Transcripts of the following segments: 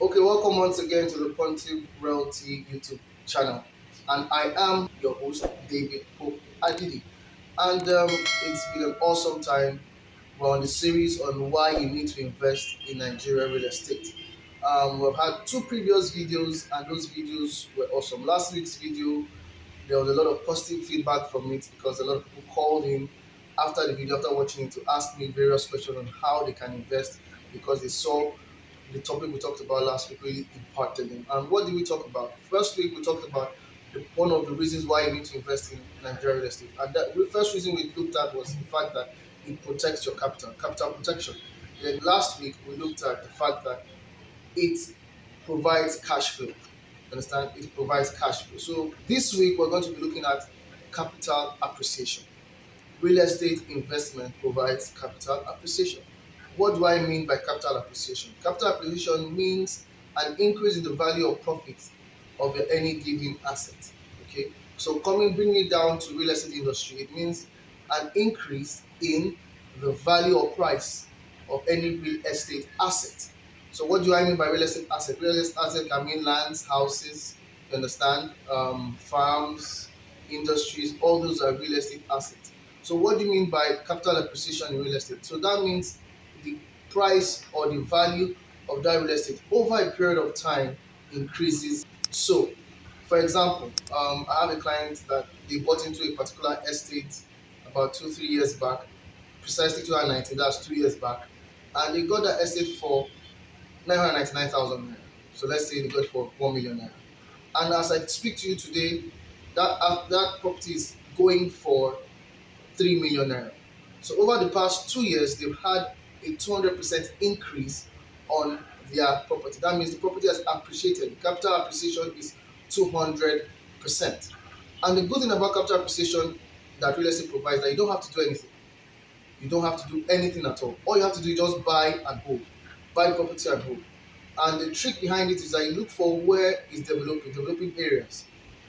Okay, welcome once again to the Pontive Realty YouTube channel, and I am your host David Pope Adidi. And it's been an awesome time. We're on the series on why you need to invest in Nigeria real estate. We've had two previous videos, and those videos were awesome. Last week's video, there was a lot of positive feedback from it because a lot of people called in after the video, after watching it, to ask me various questions on how they can invest because they saw the topic we talked about last week really impacted them. And what did we talk about? First week we talked about one of the reasons why you need to invest in Nigeria real estate. And the first reason we looked at was the fact that it protects your capital protection. Then last week we looked at the fact that it provides cash flow. Understand? It provides cash flow. So this week we're going to be looking at capital appreciation. Real estate investment provides capital appreciation. What do I mean by capital appreciation? Capital appreciation means an increase in the value or profit of any given asset. Okay, so bringing it down to real estate industry, it means an increase in the value or price of any real estate asset. So what do I mean by real estate asset? Real estate asset can mean lands, houses, you understand, farms, industries. All those are real estate assets. So what do you mean by capital appreciation in real estate? So that means the price or the value of that real estate over a period of time increases. So, for example, I have a client that they bought into a particular estate about 2 3 years back, precisely 2019. That's 2 years back, and they got that estate for 999,000 naira. So let's say they got it for 1 million naira. And as I speak to you today, that property is going for 3 million naira. So over the past 2 years, they've had a 200% increase on their property. That means the property has appreciated. Capital appreciation is 200%. And the good thing about capital appreciation that real estate provides is that you don't have to do anything. You don't have to do anything at all. All you have to do is just buy and hold. Buy property and hold. And the trick behind it is that you look for where it's developing areas,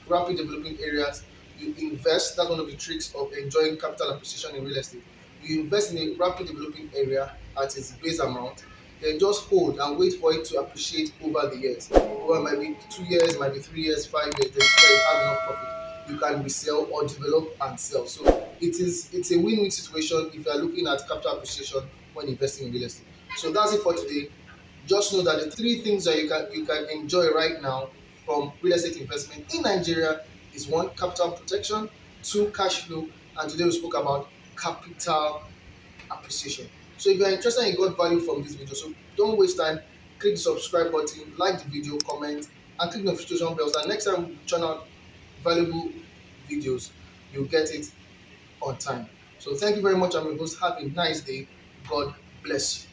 rapid developing areas. You invest. That's one of the tricks of enjoying capital appreciation in real estate. You invest in a rapid developing area at its base amount, then just hold and wait for it to appreciate over the years. Over, it might be 2 years, it might be 3 years, 5 years. Then you have enough profit, you can resell or develop and sell. So it's a win-win situation if you are looking at capital appreciation when investing in real estate. So that's it for today. Just know that the three things that you can enjoy right now from real estate investment in Nigeria is: one, capital protection; two, cash flow; and today we spoke about capital appreciation. So if you are interested and you got value from this video, so don't waste time. Click the subscribe button, like the video, comment, and click the notification bells. And next time we churn out valuable videos, you'll get it on time. So thank you very much. I'm your host. Have a nice day. God bless you.